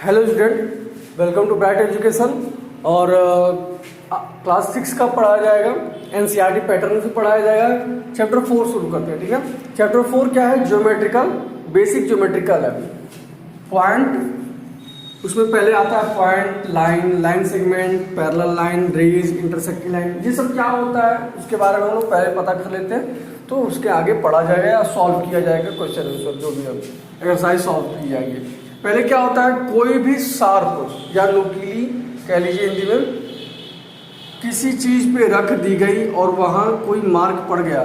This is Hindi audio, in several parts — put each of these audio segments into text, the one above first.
Hello student, welcome to Bright Education. और क्लास 6 का पढ़ाया जाएगा, एनसीईआरटी पैटर्न से पढ़ाया जाएगा। चैप्टर 4 शुरू करते हैं, ठीक है। चैप्टर 4 क्या है? ज्योमेट्रिकल, बेसिक ज्योमेट्रिकल है। पॉइंट, उसमें पहले आता है point, line, line segment, parallel line, rays, intersecting line. ये सब क्या होता है उसके बारे में हम लोग पहले पता कर लेते हैं, तो उसके आगे पढ़ा जाएगा या सॉल्व किया जाएगा क्वेश्चन आंसर, जो भी एक्सरसाइज सॉल्व की जाएगी। पहले क्या होता है, कोई भी शार्प या नुकीली कह लीजिए हिंदी में, किसी चीज पे रख दी गई और वहां कोई मार्क पड़ गया,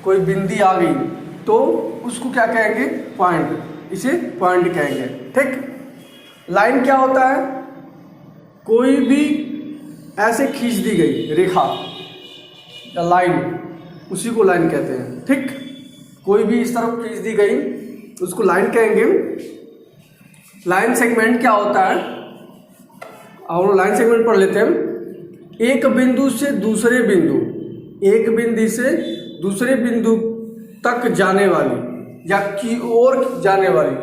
कोई बिंदी आ गई, तो उसको क्या कहेंगे? पॉइंट। इसे पॉइंट कहेंगे, ठीक। लाइन क्या होता है? कोई भी ऐसे खींच दी गई रेखा या लाइन, उसी को लाइन कहते हैं, ठीक। कोई भी इस तरफ खींच दी गई उसको लाइन कहेंगे। लाइन सेगमेंट क्या होता है? और लाइन सेगमेंट पढ़ लेते हैं। एक बिंदु से दूसरे बिंदु, एक बिंदु से दूसरे बिंदु तक जाने वाली या की ओर जाने वाली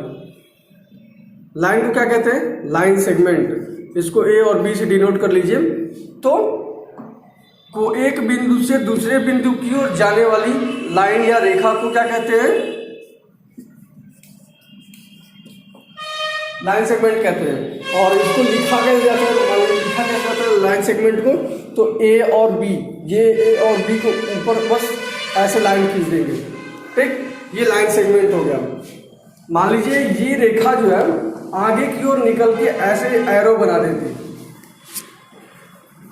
लाइन को क्या कहते हैं? Line segment. इसको ए और बी से डिनोट कर लीजिए। तो को एक बिंदु से दूसरे बिंदु की ओर जाने वाली लाइन या रेखा को क्या कहते हैं? लाइन सेगमेंट कहते हैं। और इसको लिखा कैसे जाता है? लिखा कैसे जाता है लाइन सेगमेंट को? तो ए और बी, ये ए और बी को ऊपर बस ऐसे लाइन खींच देंगे, ठीक। ये लाइन सेगमेंट हो गया। मान लीजिए ये रेखा जो है आगे की ओर निकल के ऐसे एरो बना देती,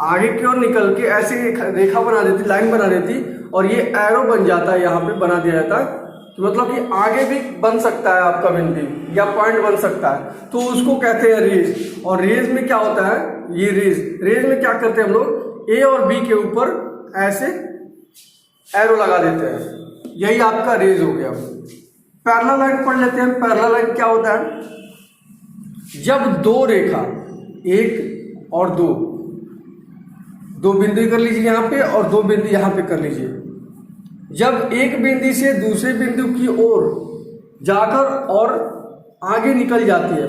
आगे की ओर निकल के ऐसे रेखा बना देती, लाइन बना देती, और ये एरो बन जाता है, यहाँ पे बना दिया जाता है। तो मतलब कि आगे भी बन सकता है आपका बिंदु या पॉइंट बन सकता है, तो उसको कहते हैं रेज। और रेज में क्या होता है? ये रेज में क्या करते हैं हम लोग? ए और बी के ऊपर ऐसे एरो लगा देते हैं, यही आपका रेज हो गया। पैरेलल लाइन पढ़ लेते हैं। पैरेलल लाइन क्या होता है? जब दो रेखा, एक और दो बिंदु कर लीजिए यहाँ पे, और दो बिंदु यहाँ पे कर लीजिए। जब एक बिंदु से दूसरे बिंदु की ओर जाकर और आगे निकल जाती है,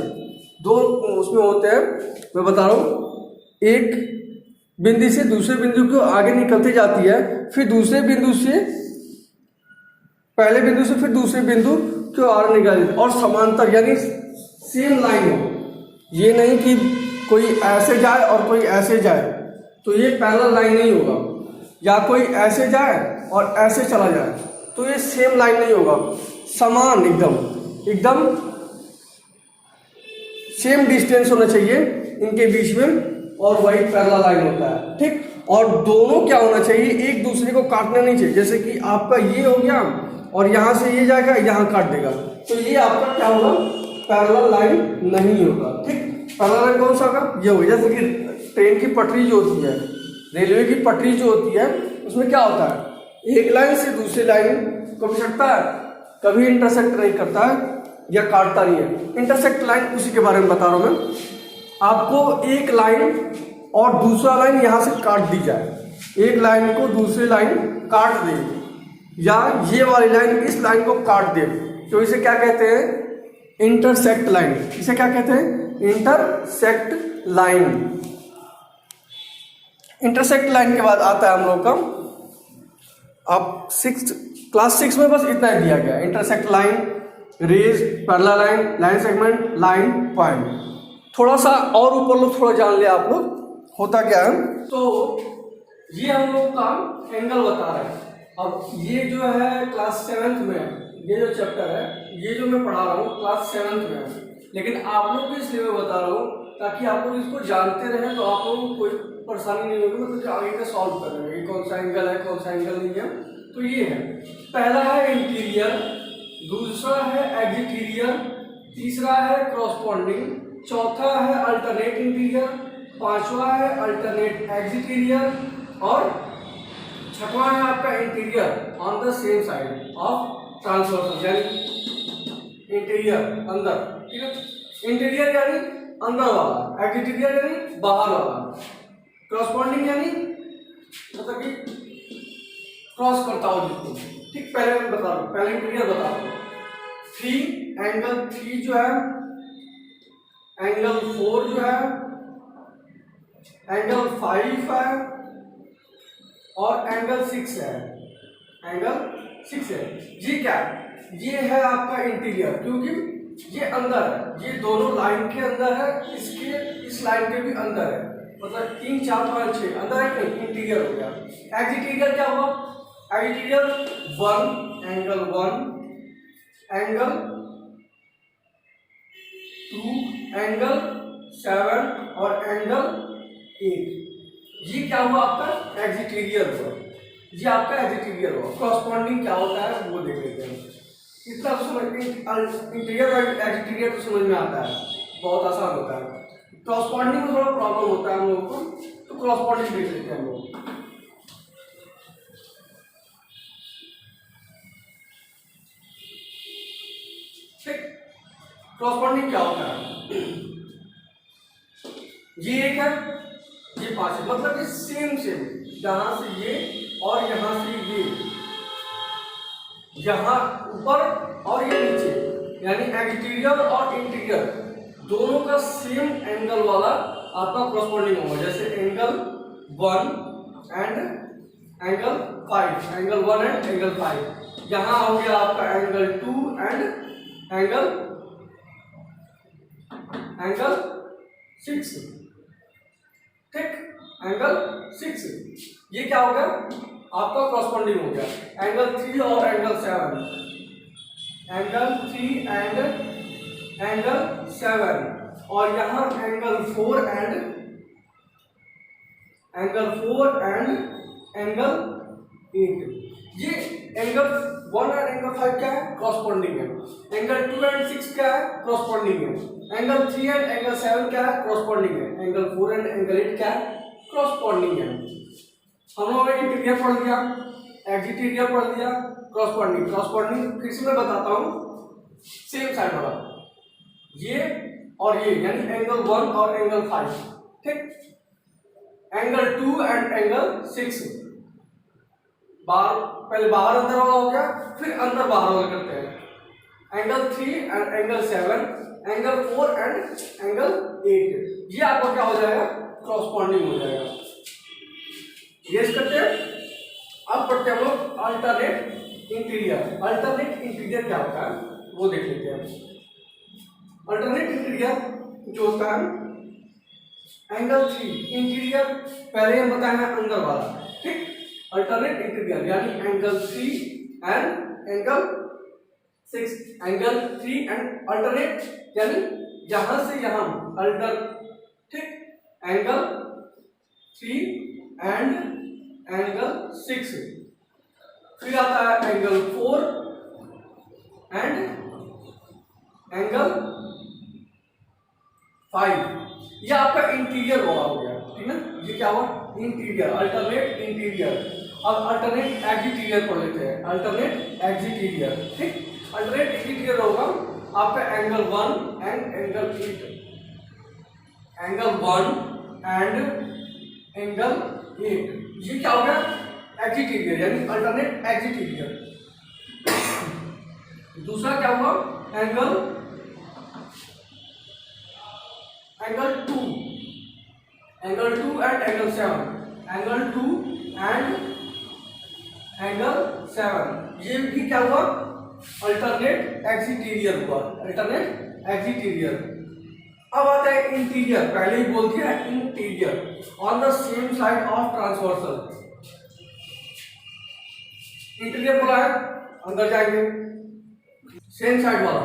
दो उसमें होते हैं, मैं बता रहा हूँ। एक बिंदु से दूसरे बिंदु की ओर आगे निकलती जाती है, फिर दूसरे बिंदु से, पहले बिंदु से फिर दूसरे बिंदु की ओर आगे निकल, और समांतर यानी सेम लाइन हो। ये नहीं कि कोई ऐसे जाए और कोई ऐसे जाए, तो ये पैरेलल लाइन नहीं होगा। या कोई ऐसे जाए और ऐसे चला जाए, तो ये सेम लाइन नहीं होगा। समान, एकदम सेम डिस्टेंस होना चाहिए इनके बीच में, और वही पैरेलल लाइन होता है, ठीक। और दोनों क्या होना चाहिए? एक दूसरे को काटना नहीं चाहिए। जैसे कि आपका ये हो गया और यहां से ये जाएगा, यहां काट देगा, तो ये आपका क्या होगा? पैरेलल लाइन नहीं होगा, ठीक। पैरेलल लाइन कौन सा होगा? ये होगा। जैसे कि ट्रेन की पटरी जो होती है, रेलवे की पटरी जो होती है, उसमें क्या होता है? एक लाइन से दूसरी लाइन कभी सटता है, कभी इंटरसेक्ट नहीं करता है या काटता नहीं है। इंटरसेक्ट लाइन उसी के बारे में बता रहा हूं मैं आपको। एक लाइन और दूसरा लाइन यहां से काट दी जाए, एक लाइन को दूसरी लाइन काट दे, या ये वाली लाइन इस लाइन को काट दे, तो इसे क्या कहते हैं? Intersect line. इसे क्या कहते हैं? Intersect line. इंटरसेक्ट लाइन के बाद आता है हम लोग का, अब क्लास 6 में बस इतना ही दिया गया है। Intersect line, rays, parallel line, line segment, line, point. थोड़ा सा और ऊपर लोग थोड़ा जान लिया आप लोग, होता क्या है। तो ये हम लोग का एंगल बता रहे हैं। अब ये जो है क्लास 7th में, ये जो चैप्टर है, ये जो मैं पढ़ा रहा हूँ क्लास 7th में है, लेकिन आप लोग को इसलिए मैं बता रहा हूँ ताकि आप लोग इसको जानते रहें, तो आप लोगों को कोई परेशानी नहीं होगी, मतलब आगे का सॉल्व करेंगे ये कौन सा एंगल है, कौन सा एंगल नहीं है। तो ये है, पहला है इंटीरियर, दूसरा है एग्जीटीरियर, तीसरा है क्रॉसपॉन्डिंग, चौथा है अल्टरनेट इंटीरियर, पांचवा है अल्टरनेट एग्जीटीरियर, और छठवां है आपका interior on the same side of transversal, यानी इंटीरियर अंदर, ठीक है। इंटीरियर यानी अंदर वाला, एग्जीटीरियर यानी बाहर वाला, क्रॉसपॉन्डिंग यानी मतलब कि क्रॉस करता हो जिसको, ठीक। पहले मैं बता रहा हूँ, पहले इंटीरियर बता रहा हूँ। 3 एंगल 3 जो है एंगल 4 जो है, एंगल 5 है और एंगल 6 है, एंगल 6 है। ये क्या है? ये है आपका इंटीरियर, क्योंकि ये अंदर है, ये दोनों लाइन के अंदर है, इसके इस लाइन के भी अंदर है, मतलब 3 4 5 6 अंदर है कि इंटीरियर हो गया। एक्सटीरियर क्या हुआ? एक्सटीरियर 1 एंगल 1 एंगल 2 एंगल 7 और एंगल 8। ये क्या हुआ? आपका एक्सटीरियर हुआ। ये आपका एक्सटीरियर हुआ। कॉरस्पॉन्डिंग क्या होता है वो देख लेते हैं। इतना समझ, इंटीरियर और एक्सटीरियर तो समझ में आता है, बहुत आसान होता है। कॉरस्पॉन्डिंग में थोड़ा प्रॉब्लम होता है हम लोगों को, तो कॉरस्पॉन्डिंग देख लेते हैं हम लोग। ठीक, कॉरस्पॉन्डिंग क्या होता है? ये एक है, ये 5 है, मतलब ये सेम सेम, यहां से ये और यहां से ये, यहां ऊपर और ये नीचे, यानी एक्सटीरियर और इंटीरियर दोनों का सेम एंगल वाला आपका कॉरस्पॉन्डिंग होगा। जैसे angle 1 and angle 5, angle 1 and angle 5, यहां हो गया आपका एंगल 2 एंड एंगल 6। ठीक, एंगल 6, ये क्या हो गया? आपका कॉरस्पॉन्डिंग हो गया। एंगल 3 और एंगल 7, एंगल 3 एंड एंगल 7, और यहां एंगल 4 एंड एंगल 8। ये एंगल 1 और एंगल 5 क्या है? कॉरस्पॉन्डिंग है। एंगल 2 एंड 6 क्या है? कॉरस्पॉन्डिंग है। एंगल 3 एंड एंगल 7 क्या है? कॉरस्पॉन्डिंग है। एंगल 4 एंड एंगल 8 क्या है? कॉरस्पॉन्डिंग है। हम लोगों ने इंटीरियर पढ़ लिया, एक्सटीरियर पढ़ लिया, कॉरस्पॉन्डिंग फिर से मैं बताता हूं, सेम साइड वाला, ये और ये, यानी एंगल 1 और एंगल 5। ठीक, एंगल 2 एंड एंगल 6, पहले बाहर अंदर वाला हो गया, फिर अंदर बाहर वाला करते हैं। Angle 3 and angle 7, angle 4 and angle 8, ये आपका क्या हो जाएगा? कॉरस्पॉन्डिंग हो जाएगा। ये करते हैं। अब पढ़ते हैं हम लोग अल्टरनेट इंटीरियर। अल्टरनेट इंटीरियर क्या होता है वो देख लेते हैं। अल्टरनेट इंटीरियर जो होता है, एंगल 3 इंटीरियर पहले हम बताए हैं अंदर वाला। ठीक, अल्टरनेट इंटीरियर यानी angle 3 and angle 6, angle 3 and alternate यानी यहां से यहां अल्टर। ठीक, एंगल 3 एंड एंगल 6, फिर आता है एंगल 4 एंड एंगल 5, ये आपका इंटीरियर वाला हो गया। ठीक है, ये क्या हुआ? Interior, alternate interior. अब अल्टरनेट एक्सटीरियर पढ़ लेते हैं। अल्टरनेट एक्सटीरियर, ठीक, अल्टरनेट एक्सटीरियर होगा आपका angle 1 and angle 8, angle 1 and angle 8, ये क्या हो गया? एक्सटीरियर यानी अल्टरनेट एक्सटीरियर। दूसरा क्या हुआ? Angle 2 and angle 7, angle 2 and angle 7, ये भी क्या हुआ? अल्टरनेट एक्सटीरियर हुआ, अल्टरनेट एक्सटीरियर। अब आता है इंटीरियर, पहले ही बोल दिया interior, on the same side of transversal. Interior बोला है, अंदर जाएंगे, सेम साइड वाला,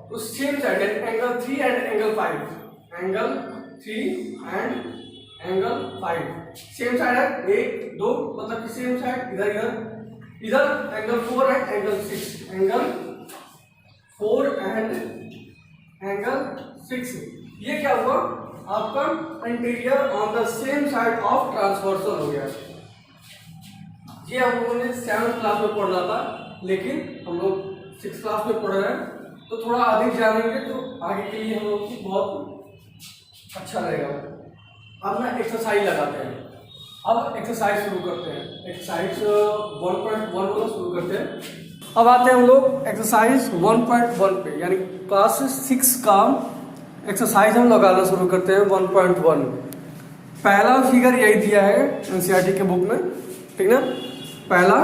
तो same side angle 3 and angle 5, angle 3 and angle 5 same side है, 1 2 मतलब कि सेम साइड, इधर angle 4 and angle 6, angle 4 and angle 6, ये क्या हुआ? आपका interior on the same side of transversal हो गया। ये हम लोगों ने 7th क्लास में पढ़ना था, लेकिन हम लोग 6th क्लास में पढ़ रहे हैं, तो थोड़ा अधिक जानेंगे तो आगे के लिए हम लोग की बहुत अच्छा रहेगा। अब ना एक्सरसाइज लगाते हैं। अब एक्सरसाइज शुरू करते हैं। एक्सरसाइज 1.1 वाला शुरू करते हैं। अब आते हैं हम लोग एक्सरसाइज 1.1 पे, यानी क्लास 6 का एक्सरसाइज हम लगाना शुरू करते हैं 1.1। पहला फिगर यही दिया है एनसीईआरटी के बुक में, ठीक ना। पहला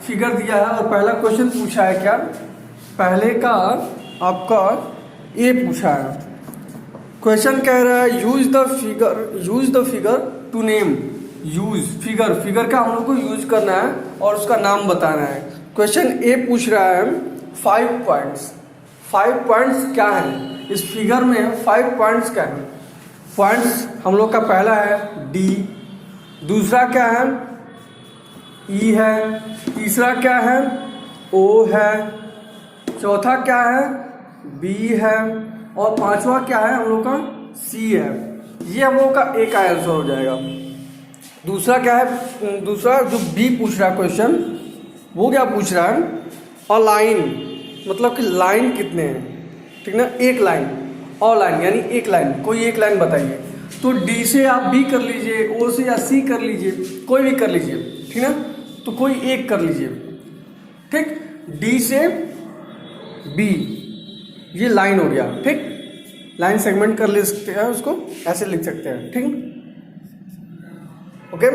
फिगर दिया है और पहला क्वेश्चन पूछा है क्या, पहले का आपका ए पूछा है। क्वेश्चन कह रहा है use the figure to name. Use figure का हम लोग को यूज करना है और उसका नाम बताना है। क्वेश्चन ए पूछ रहा है 5 पॉइंट्स। 5 पॉइंट्स क्या है इस फिगर में, 5 पॉइंट्स क्या है। पॉइंट्स हम लोग का पहला है डी, दूसरा क्या है ई है, तीसरा क्या है ओ है, चौथा क्या है बी है और पांचवा क्या है हम लोग का सी है। ये हम लोग का ए का आंसर हो जाएगा। दूसरा क्या है, दूसरा जो बी पूछ रहा है क्वेश्चन, वो क्या पूछ रहा है अ लाइन, मतलब कि लाइन कितने हैं, ठीक ना। एक लाइन, अ लाइन यानी एक लाइन, कोई एक लाइन बताइए। तो डी से आप बी कर लीजिए, ओ से या सी कर लीजिए, कोई भी कर लीजिए, ठीक ना। तो कोई एक कर लीजिए, ठीक। डी से बी ये लाइन हो गया, ठीक। लाइन सेगमेंट कर ले सकते हैं, उसको ऐसे लिख सकते हैं, ठीक। ओके।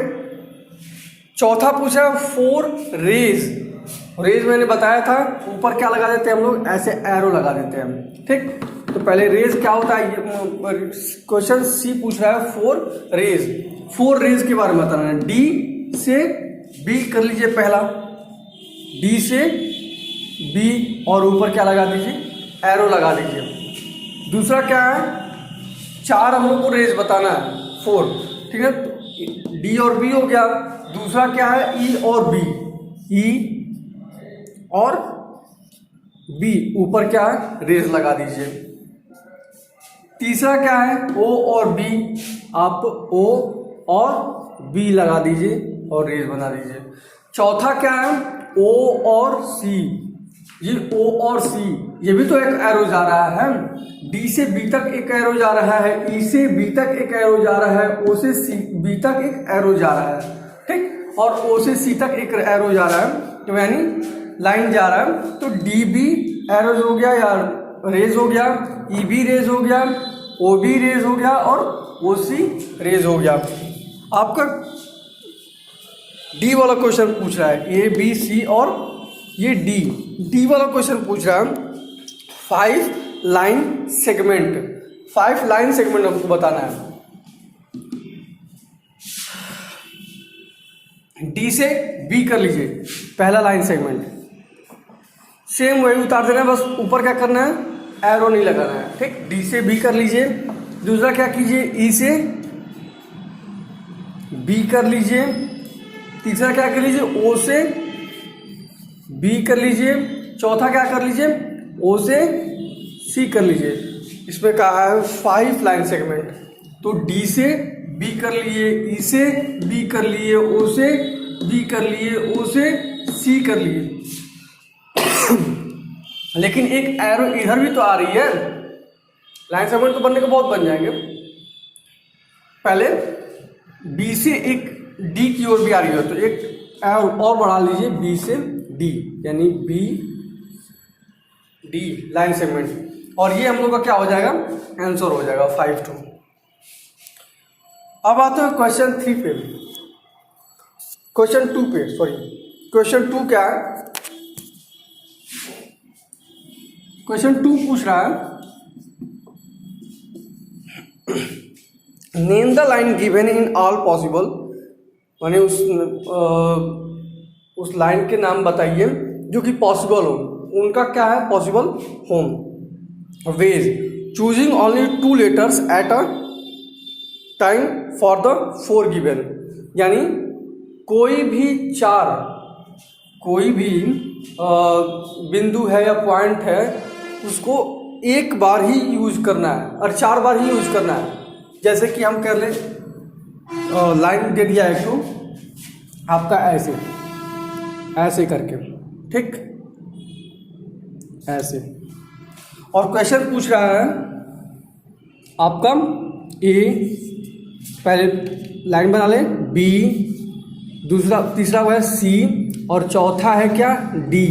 चौथा पूछा 4 रेज। रेज मैंने बताया था ऊपर क्या लगा देते हैं हम लोग, ऐसे एरो लगा देते हैं, ठीक। तो पहले रेज क्या होता है, क्वेश्चन सी पूछ रहा है 4 रेज। 4 रेज के बारे में बताना है। डी से बी कर लीजिए पहला, डी से बी और ऊपर क्या लगा दीजिए, एरो लगा दीजिए। दूसरा क्या है, 4 हम लोग को रेज बताना है, 4, ठीक है। डी और बी हो गया। दूसरा क्या है ई और बी, ई और बी ऊपर क्या है रेज लगा दीजिए। तीसरा क्या है ओ और बी, आप ओ और बी लगा दीजिए और रेज बना दीजिए। चौथा क्या है ओ और सी, ये ओ और सी ये भी तो एक एरो जा रहा है। डी से बी तक एक एरो जा रहा है, ई से बी तक एक एरो जा रहा है, ओ से सी बी तक एक एरो जा रहा है, ठीक। और ओ से सी तक एक एरो जा रहा है, तो यानी लाइन जा रहा है। तो डी बी एरोज हो गया या रेज हो गया, ई बी रेज हो गया, ओ बी रेज हो गया और ओ सी रेज हो गया। आपका डी वाला क्वेश्चन पूछ रहा है ए बी सी और ये डी वाला क्वेश्चन पूछ रहा है 5 लाइन सेगमेंट। 5 लाइन सेगमेंट हमको बताना है। डी से बी कर लीजिए पहला लाइन सेगमेंट, सेम वही उतार देना है, बस ऊपर क्या करना है एरो नहीं लगाना है, ठीक। डी से बी कर लीजिए। दूसरा क्या कीजिए ई से बी कर लीजिए। तीसरा क्या कर लीजिए ओ से बी कर लीजिए। चौथा क्या कर लीजिए ओ से सी कर लीजिए। इसमें कहा है 5 लाइन सेगमेंट। तो डी से बी कर लिए, ई से बी कर लिए, ओ से बी कर लिए, ओ से सी कर लिए। लेकिन एक एरो इधर भी तो आ रही है, लाइन सेगमेंट तो बनने के बहुत बन जाएंगे। पहले बी से एक डी की ओर भी आ रही है, तो एक एरो और बढ़ा लीजिए बी से डी, यानी बी डी लाइन सेगमेंट, और ये हम लोग का क्या हो जाएगा आंसर हो जाएगा 5 2। अब आते हैं क्वेश्चन 3 पे, क्वेश्चन 2 पे, सॉरी क्वेश्चन 2 क्या है। क्वेश्चन 2 पूछ रहा है name the line given in all possible, माने उस लाइन के नाम बताइए जो कि पॉसिबल हो, उनका क्या है possible home ways, choosing only 2 letters at a time for the 4 given. यानी कोई भी बिंदु है या पॉइंट है उसको एक बार ही यूज करना है और 4 बार ही यूज करना है। जैसे कि हम कर ले लाइन दे दिया है तो आपका ऐसे करके, ठीक, ऐसे। और क्वेश्चन पूछ रहा है आपका ए, पहले लाइन बना ले, बी, तीसरा हुआ है सी और चौथा है क्या डी।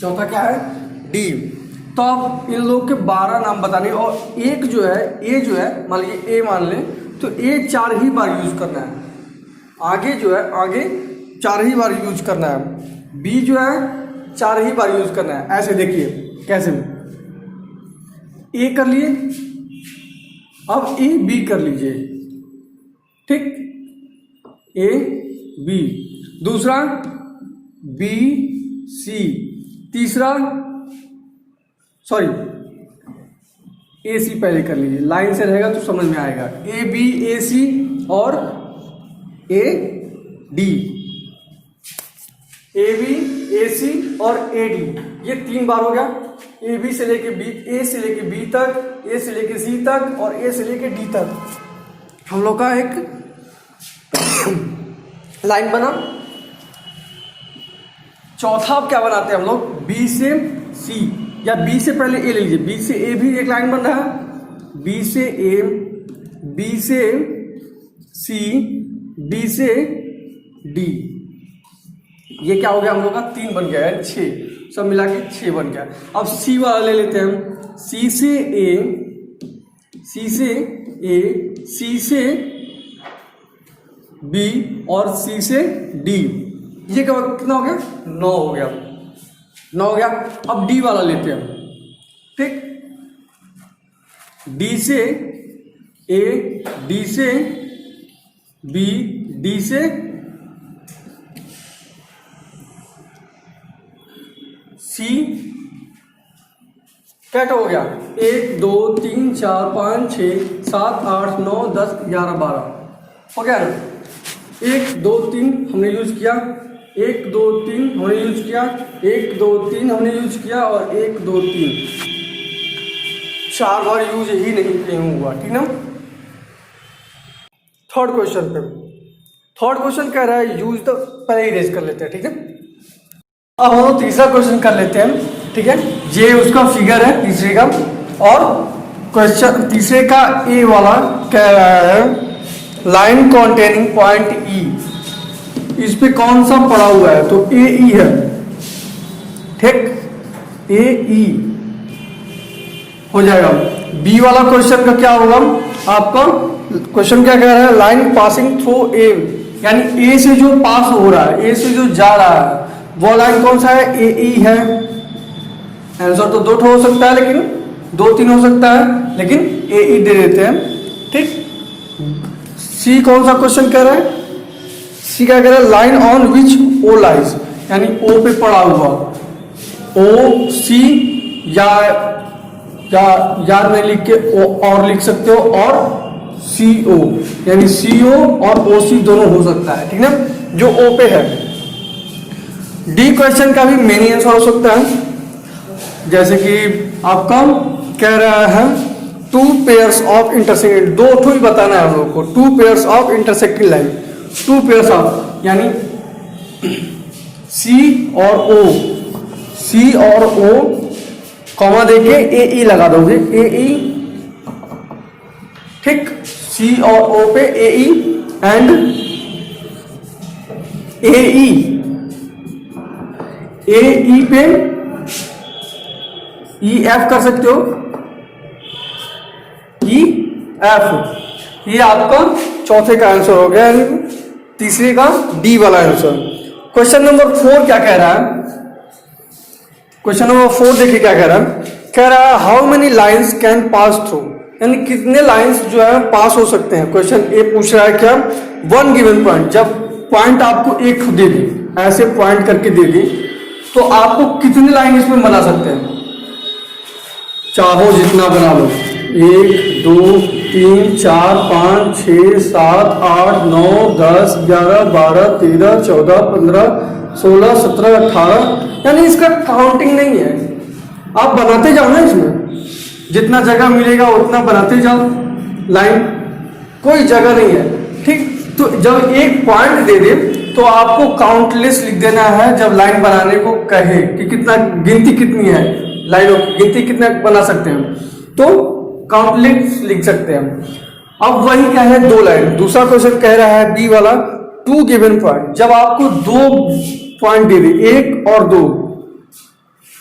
चौथा क्या है डी। तो आप इन लोग के 12 नाम बताने, और एक जो है ए जो है, मान लीजिए ए मान लें, तो ए 4 ही बार यूज करना है। आगे जो है आगे 4 ही बार यूज करना है। बी जो है 4 ही बार यूज करना है। ऐसे देखिए कैसे ए कर लिए, अब ए बी कर लीजिए, ठीक, ए बी, दूसरा बी सी, तीसरा सॉरी ए सी पहले कर लीजिए, लाइन से रहेगा तो समझ में आएगा। ए बी ए सी और ए डी, ए बी ए सी और ए डी, ये 3 बार हो गया। ए बी से लेके बी, ए से लेके बी तक, ए से लेके सी तक और ए से लेके डी तक हम लोग का एक लाइन बना। चौथा अब क्या बनाते हैं हम लोग, बी से सी, या बी से पहले ए ले लीजिए, बी से ए भी एक लाइन बन रहा है, बी से ए, बी से सी, डी से डी, ये क्या हो गया हम लोग का 3 बन गया है, 6, सब मिला के 6 बन गया। अब सी वाला ले लेते हैं, सी से ए, सी से ए, सी से बी और सी से डी, ये क्या कितना हो गया, 9 हो गया, 9 हो गया। अब डी वाला लेते हैं, ठीक, डी से ए, डी से बी, डी से सी, क्या हो गया, 1 2 3 4 5 6 7 8 9 10 11 12 हो गया ना। 1 2 3 हमने यूज किया, 1 2 3 हमने यूज किया, 1 2 3 हमने यूज किया और 1 2 3 4 बार यूज ही नहीं हुआ, ठीक ना। थर्ड क्वेश्चन पे, थर्ड क्वेश्चन कह रहा है यूज, तो पहले ही रेज कर लेते हैं, ठीक है। अब हम लोग तीसरा क्वेश्चन कर लेते हैं, ठीक है। ये उसका फिगर है तीसरे का, और क्वेश्चन तीसरे का ए वाला कह रहा है लाइन कॉन्टेनिंग पॉइंट ई, इस पे कौन सा पड़ा हुआ है, तो ए ई है, ठीक, ए ई हो जाएगा। बी वाला क्वेश्चन का क्या होगा, आपका क्वेश्चन क्या कह रहा है, लाइन पासिंग थ्रू ए, यानी ए से जो पास हो रहा है, ए से जो जा रहा है वो लाइन कौन सा है, ए ई है। आंसर तो 2 हो सकता है, लेकिन 2 3 हो सकता है, लेकिन ए ई दे देते हैं, ठीक। सी कौन सा क्वेश्चन कह रहा है, सी क्या कह रहा है, line on which O lies, यानी ओ पे पड़ा हुआ, ओ सी, या नहीं लिख के ओ और लिख सकते हो, और सी ओ, यानी सी ओ और ओ सी दोनों हो सकता है, ठीक ना, जो ओ पे है। डी क्वेश्चन का भी मेनी आंसर हो सकता है, जैसे कि आपका कह रहा है 2 पेयर्स ऑफ इंटरसेक्टिंग, 2 ठो ही बताना है हम लोग को, 2 pairs of intersecting line, 2 pairs of, यानी सी और ओ, सी और ओ कॉमा देके ए ई लगा दोगे, ए ई, ठीक, सी और ओ पे ए ई एंड ए ई पे ई एफ कर सकते हो, ई एफ, ये आपका चौथे का आंसर हो गया, तीसरे का डी वाला आंसर। क्वेश्चन नंबर 4 क्या कह रहा है, क्वेश्चन नंबर 4 देखिए क्या कह रहा है, कह रहा है how many lines can pass through, यानी कितने लाइन्स जो है पास हो सकते हैं। क्वेश्चन ए पूछ रहा है क्या, 1 गिवन पॉइंट, जब पॉइंट आपको एक दे दी, ऐसे पॉइंट करके दे दी, तो आपको कितने लाइन इसमें बना सकते हैं, चाहो जितना बना लो, 1 2 3 4 5 6 7 8 9 10 11 12 13 14 15 16 17 18, यानी इसका काउंटिंग नहीं है, आप बनाते जाओ ना, इसमें जितना जगह मिलेगा उतना बनाते जाओ लाइन, कोई जगह नहीं है, ठीक। तो जब एक पॉइंट दे दे तो आपको काउंटलेस लिख देना है, जब लाइन बनाने को कहे कि कितना गिनती कितनी है, लाइनों की गिनती कितना बना सकते हैं, तो काउंटलेस लिख सकते हैं। अब वही क्या है, 2 लाइन। दूसरा क्वेश्चन कह रहा है बी वाला 2 गिवन पॉइंट, जब आपको 2 पॉइंट दे दे, 1 और 2,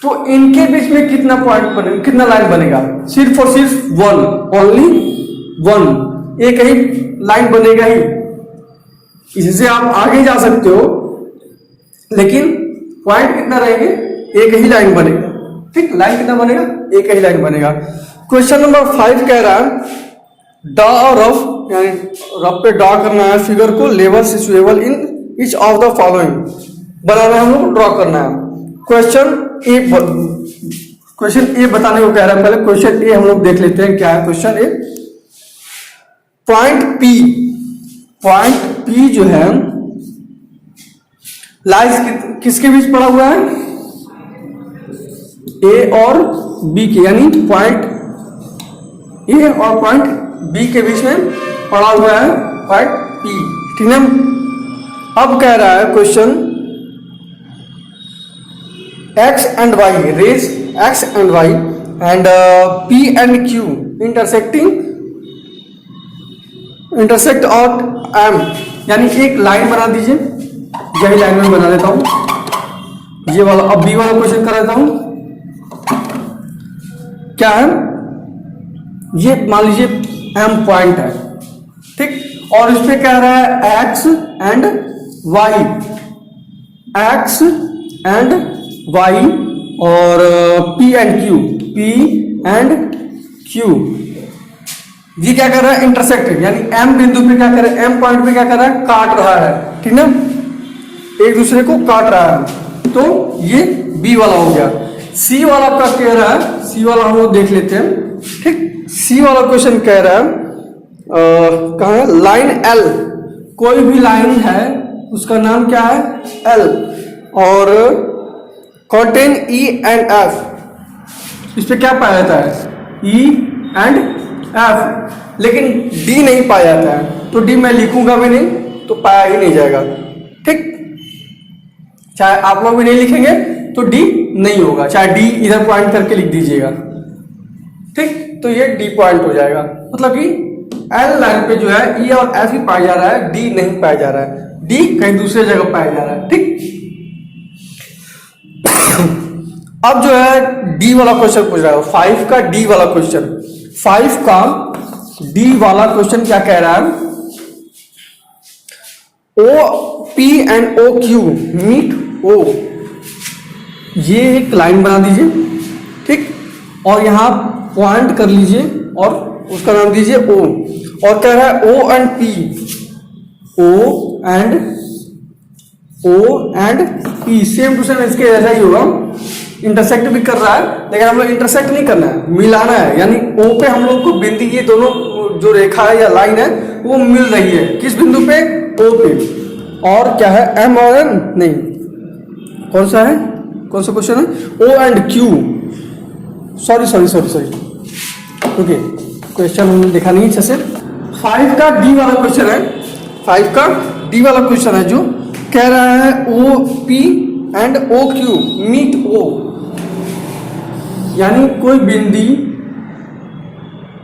तो इनके बीच में कितना पॉइंट बने, कितना लाइन बनेगा? सिर्फ और सिर्फ वन, ओनली वन, एक ही लाइन बनेगा ही। इससे आप आगे जा सकते हो, लेकिन पॉइंट कितना रहेंगे? एक ही लाइन बनेगा। ठीक, लाइन कितना बनेगा? एक ही लाइन बनेगा। क्वेश्चन नंबर 5 कह रहा है ड्रॉ और रफ, यानी रफ पे ड्रॉ करना है फिगर को, लेवल suitable in each of the following बनाना है, हम लोग ड्रॉ करना है। क्वेश्चन ए बताने को कह रहा है। पहले क्वेश्चन ए हम लोग देख लेते हैं क्या है। क्वेश्चन ए, पॉइंट पी जो है लाइज किसके बीच पड़ा हुआ है? ए और बी के, यानी पॉइंट ए और पॉइंट बी के बीच में पड़ा हुआ है पॉइंट पी। ठीक है, अब कह रहा है question x and y, rays x and y and p and q intersect और m, यानी एक लाइन बना दीजिए। यही लाइन में बना देता हूं ये वाला। अब b वाला क्वेश्चन कर देता हूं। क्या है ये? मान लीजिए m पॉइंट है, ठीक, और इस पे कह रहा है x and y और p and q। ये क्या कर रहा है? इंटरसेक्ट, यानी m बिंदु पे क्या कर रहा है? m पॉइंट पे क्या कर रहा है? काट रहा है। ठीक ना, एक दूसरे को काट रहा है। तो ये b वाला हो गया। c वाला क्या कह रहा है? c वाला हम लोग देख लेते हैं। ठीक, c वाला क्वेश्चन कह रहा है कहाँ है? लाइन L, कोई भी लाइन है उसका नाम क्या है? L, और कंटेन E एंड F। इस पे क्या पाया जाता है? E एंड F, लेकिन D नहीं पाया जाता है। तो D मैं लिखूंगा भी नहीं तो पाया ही नहीं जाएगा। ठीक, चाहे आप लोग भी नहीं लिखेंगे तो D नहीं होगा, चाहे D इधर पॉइंट करके लिख दीजिएगा। ठीक, तो ये D पॉइंट हो जाएगा। मतलब कि L लाइन पे जो है E और F ही पाया जा रहा है, D नहीं पाया जा रहा है। D कहीं दूसरे जगह पाया जा रहा है। ठीक, अब जो है डी वाला क्वेश्चन पूछ रहा है, 5 का डी वाला क्वेश्चन। 5 का डी वाला क्वेश्चन क्या कह रहा है? O P and O Q meet O, ये एक लाइन बना दीजिए। ठीक, और यहां पॉइंट कर लीजिए और उसका नाम दीजिए ओ, और कह रहा है O and P, O and P same to same इसके जैसा ही होगा। इंटरसेक्ट भी कर रहा है, लेकिन हम लोग इंटरसेक्ट नहीं करना है, मिलाना है। यानी ओ पे हम लोग को बिंदु, ये दोनों जो रेखा है या लाइन है वो मिल रही है। किस बिंदु पे? ओ पे। और क्या है? एम और एन नहीं, कौन सा है? कौन सा क्वेश्चन है? O and Q. Sorry okay, question हमने देखा नहीं अच्छे से। 5 का डी वाला क्वेश्चन है। 5 का डी वाला क्वेश्चन है जो कह रहा है O P and O Q meet O, यानी कोई बिंदी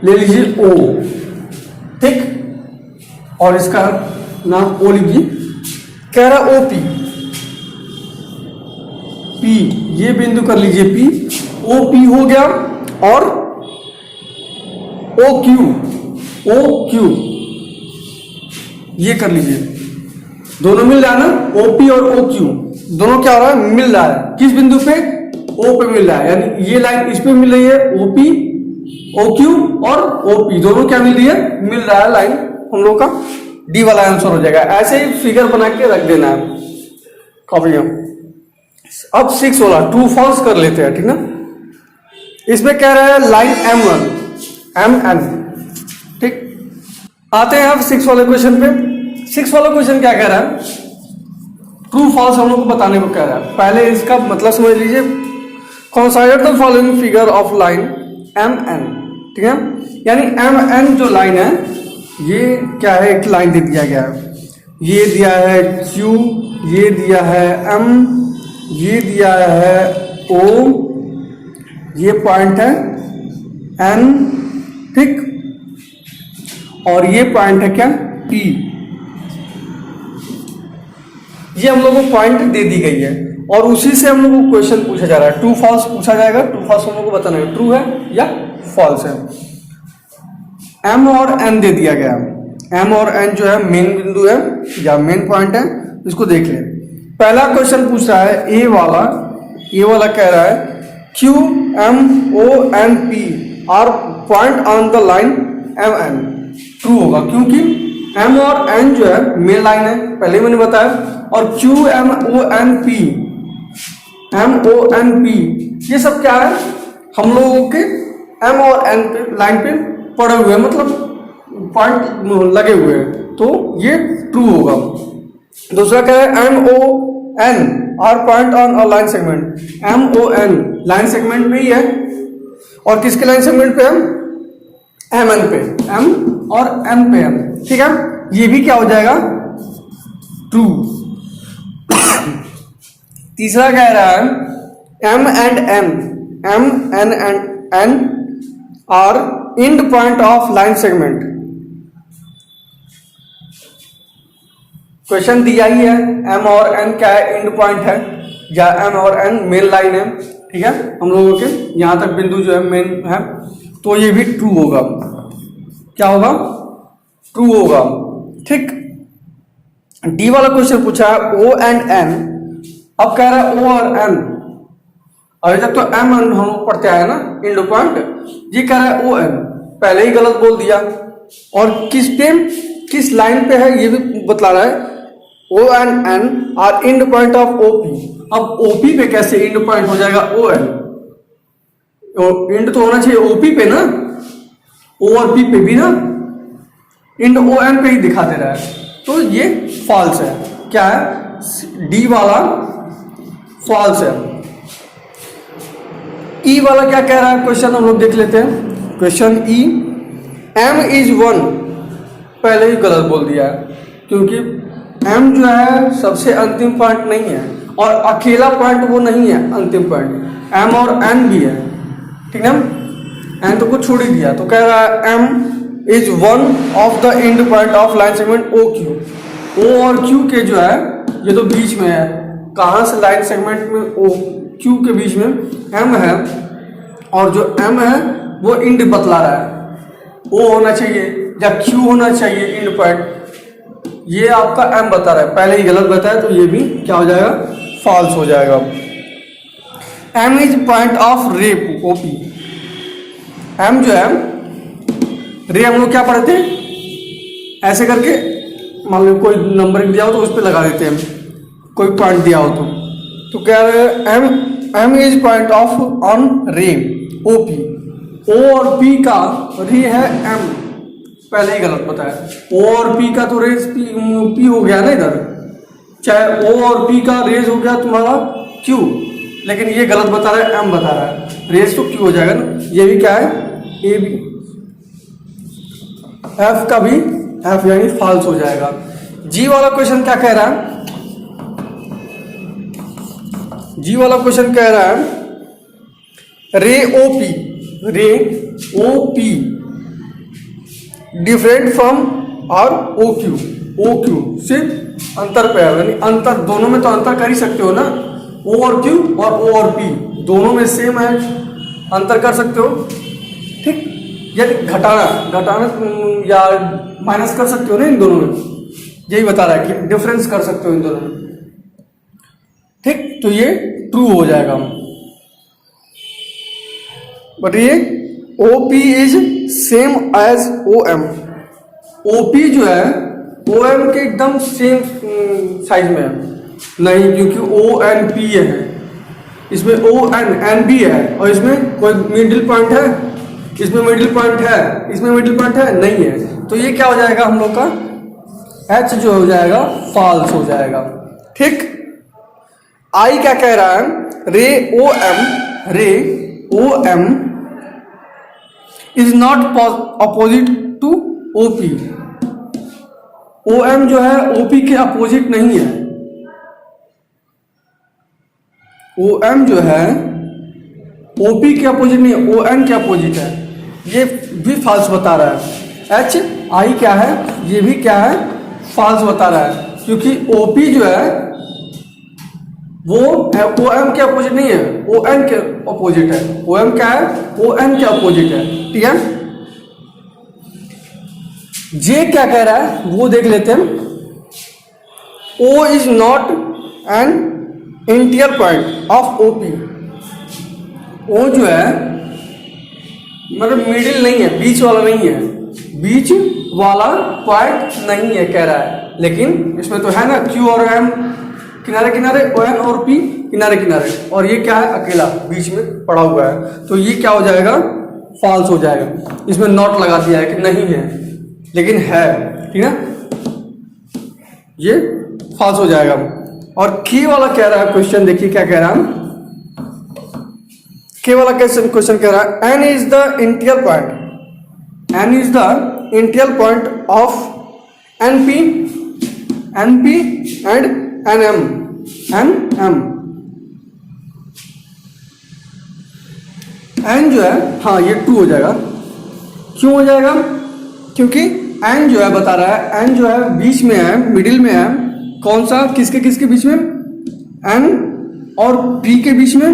ले लीजिए ओ, ठीक, और इसका नाम ओ लीजिए। कह रहा ओ पी, ये बिंदु कर लीजिए पी, ओ पी हो गया, और ओ क्यू ये कर लीजिए। दोनों मिल रहा है ना, ओपी और ओ क्यू दोनों क्या हो रहा है? मिल रहा है। किस बिंदु पे? ओ पे मिल रहा है, यानी ये लाइन इस पे मिल रही है, ओपी, ओ क्यू और ओपी दोनों क्या मिल रही है? मिल रहा है लाइन। हम लोग का डी वाला आंसर हो जाएगा। ऐसे ही फिगर बना के रख देना है कॉपी में। अब 6 वाला ट्रू फॉल्स कर लेते हैं, ठीक ना। इसमें कह रहा है लाइन M1 MN, ठीक। आते हैं अब 6 वाले क्वेश्चन पे। 6 वाला क्वेश्चन क्या कह रहा है? ट्रू फॉल्स हम लोग को बताने को कह रहा है। पहले इसका मतलब समझ लीजिए। Consider the following figure of line MN, ठीक है। यानी MN जो लाइन है, ये क्या है? एक लाइन दे दिया गया है। ये दिया है Q, ये दिया है M, ये दिया है O, ये पॉइंट है N, ठीक, और ये पॉइंट है क्या? P। ये हम लोगों को पॉइंट दे दी गई है। और उसी से हम लोग को क्वेश्चन पूछा जा रहा है, ट्रू फॉल्स पूछा जाएगा। ट्रू फॉल्स हम लोग को बताना है ट्रू है या फॉल्स है। एम और एन दे दिया गया, एम और एन जो है मेन बिंदु है या मेन पॉइंट है, इसको देख ले। पहला क्वेश्चन पूछ रहा है ए वाला कह रहा है Q M O N P are point on the line M N. True होगा क्योंकि एम और एन जो है मेन लाइन है, पहले मैंने बताया, और Q M O N P ये सब क्या है, हम लोगों के एम और एन पे लाइन पे पड़े हुए, मतलब पॉइंट लगे हुए हैं, तो ये ट्रू होगा। दूसरा क्या है M O N are point on a line segment. M O N line segment में ही है, और किसके लाइन सेगमेंट पे है, एम एन पे, एम और एन पे एम, ठीक है। ये भी क्या हो जाएगा, ट्रू। तीसरा कह रहा है M and N and N are end point of line segment. Question दिया ही है, एम और एन क्या है, एंड पॉइंट है, या एम और एन मेन लाइन है, ठीक है, हम लोगों के यहां तक बिंदु जो है मेन है, तो ये भी ट्रू होगा। क्या होगा, ट्रू होगा, ठीक। डी वाला क्वेश्चन पूछा है ओ एंड एन, अब कह रहा है ओ और एन, अभी तक तो एम एन हम लोग पढ़ते आए ना एंड पॉइंट, ये कह रहा है ओ एन, पहले ही गलत बोल दिया, और किस लाइन पे है ये भी बतला रहा है। O and N are end point of OP. अब ओपी पे कैसे एंड पॉइंट हो जाएगा ओ एन, एंड तो होना चाहिए ओपी पे ना, ओ और पी पे भी ना, एंड ओ एन पे ही दिखा दे रहा है, तो ये फॉल्स है। क्या है, डी वाला फॉल्स है। ई वाला क्या कह रहा है क्वेश्चन, हम लोग देख लेते हैं। Question E, M is one, पहले ही गलत बोल दिया है, क्योंकि एम जो है सबसे अंतिम पॉइंट नहीं है, और अकेला पॉइंट वो नहीं है अंतिम पॉइंट, एम और एन भी है, ठीक है। एन तो कुछ छोड़ ही दिया, तो कह रहा है M is one of the end point of line segment O Q. O और क्यू के जो है ये तो बीच में है, कहाँ से लाइन सेगमेंट में ओ क्यू के बीच में एम है, और जो एम है वो एंड बतला रहा है, ओ होना चाहिए या क्यू होना चाहिए एंड पॉइंट, ये आपका एम बता रहा है, पहले ही गलत बताया, तो ये भी क्या हो जाएगा, फॉल्स हो जाएगा। M is point of ray OP. M जो है रे, हम लोग क्या पढ़ते हैं, ऐसे करके मान लो कोई नंबर दिया हो तो उस पर लगा देते हैं, कोई पॉइंट दिया हो तो कह रहे हैं M is point of on ray O P. O और पी का रे है एम, पहले ही गलत बताया, ओ और पी का तो रेज पी हो गया ना इधर, चाहे ओ और पी का रेज हो गया तुम्हारा क्यू, लेकिन ये गलत बता रहा है, एम बता रहा है, रेज तो क्यू हो जाएगा ना। ये भी क्या है, ए बी, एफ का भी एफ यानी फॉल्स हो जाएगा। जी वाला क्वेश्चन क्या कह रहा है, जी वाला क्वेश्चन कह रहा है रे ओ पी डिफरेंट फ्रॉम और ओ क्यू से अंतर पे है, यानी अंतर दोनों में तो अंतर कर ही सकते हो ना, ओ और क्यू और ओ और पी दोनों में सेम है, अंतर कर सकते हो, ठीक। यदि घटाना या माइनस कर सकते हो ना इन दोनों में, यही बता रहा है कि डिफरेंस कर सकते हो इन दोनों में, ठीक। तो ये ट्रू हो जाएगा। बट ये OP is same as OM। OP जो है OM के एकदम सेम साइज में है नहीं, क्योंकि ONP है, इसमें ON भी है, और इसमें कोई मिडिल पॉइंट है, इसमें मिडिल पॉइंट है, इसमें मिडिल पॉइंट है नहीं है, तो ये क्या हो जाएगा हम लोग का H जो हो जाएगा फॉल्स हो जाएगा, ठीक। आई क्या कह रहा है, ray OM is not opposite to OP। OM जो है OP के अपोजिट नहीं है, OM जो है OP के अपोजिट नहीं है, ON के अपोजिट है, ये भी फॉल्स बता रहा है। HI क्या है, ये भी क्या है, फॉल्स बता रहा है, क्योंकि OP जो है वो ओ एम के अपोजिट नहीं है, ओ एन के अपोजिट है। ओ एम क्या है? ओ एन के अपोजिट है, ठीक है। जे क्या कह रहा है वो देख लेते हैं। O is not an interior point of O P. O जो है मतलब मिडिल नहीं है, बीच वाला नहीं है, बीच वाला पॉइंट नहीं है कह रहा है। लेकिन इसमें तो है ना क्यू और एम किनारे किनारे, ओ एन और पी किनारे किनारे, और ये क्या है? अकेला बीच में पड़ा हुआ है। तो ये क्या हो जाएगा? फॉल्स हो जाएगा। इसमें नॉट लगा दिया है कि नहीं है, लेकिन है, ठीक है, ये फॉल्स हो जाएगा। और के वाला कह रहा है क्वेश्चन, देखिए क्या कह रहा है। के वाला क्वेश्चन कह रहा है N is the interior point, N is the interior point of N P and N M. N जो है, हाँ ये 2 हो जाएगा। क्यों हो जाएगा? क्योंकि एन जो है बता रहा है, एन जो है बीच में है, मिडिल में है। कौन सा? किसके किसके बीच में? एन और पी के बीच में,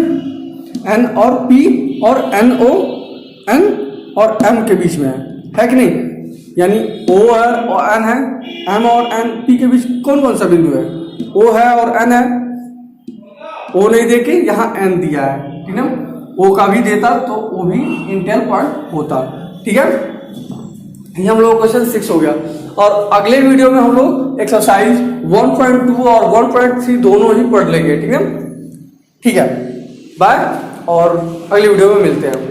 एन और पी और एन ओ एन और एम के बीच में है कि नहीं? यानी ओ है और एन है, एम और एन पी के बीच कौन कौन सा बिंदु है? ओ है और एन है। ओ नहीं देके यहाँ एन दिया है, ठीक है। ओ का भी देता तो वो भी इंटीरियर पॉइंट होता, ठीक है। ये हम लोग क्वेश्चन 6 हो गया। और अगले वीडियो में हम लोग एक्सरसाइज 1.2 और 1.3 दोनों ही पढ़ लेंगे, ठीक है। ठीक है, बाय, और अगले वीडियो में मिलते हैं।